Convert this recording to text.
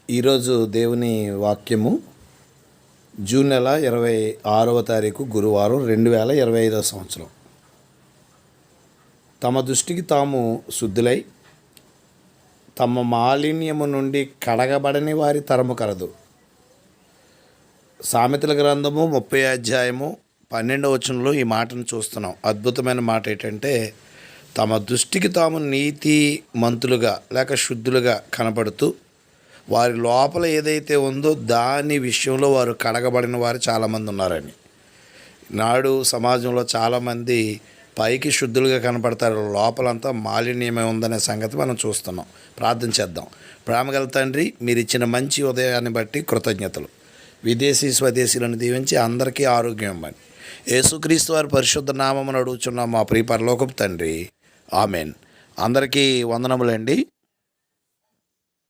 ఈరోజు దేవుని వాక్యము జూన్ నెల 26వ తారీఖు గురువారం 2025 సంవత్సరం. తమ దృష్టికి తాము శుద్ధులై తమ మాలిన్యము నుండి కడగబడని వారి తరము కలదు. సామెతల గ్రంథము 30 అధ్యాయము 12వ వచనంలో ఈ మాటను చూస్తున్నాం. అద్భుతమైన మాట ఏంటంటే, తమ దృష్టికి తాము నీతి మంతులుగా లేక శుద్ధులుగా కనపడుతూ వారి లోపల ఏదైతే ఉందో దాని విషయంలో వారు కడగబడిన వారు చాలామంది ఉన్నారని. నాడు సమాజంలో చాలామంది పైకి శుద్ధులుగా కనపడతారు, లోపలంతా మాలిన్యమే ఉందనే సంగతి మనం చూస్తున్నాం. ప్రార్థన చేద్దాం. ప్రేమగల తండ్రి, మీరు ఇచ్చిన మంచి ఉదయాన్ని బట్టి కృతజ్ఞతలు. విదేశీ స్వదేశీలను దీవించి అందరికీ ఆరోగ్యం ఇవ్వండి. యేసుక్రీస్తు వారి పరిశుద్ధ నామమును అడుగుచున్నాం మా ప్రియ పరలోకపు తండ్రి. ఆమెన్. అందరికీ వందనములండి.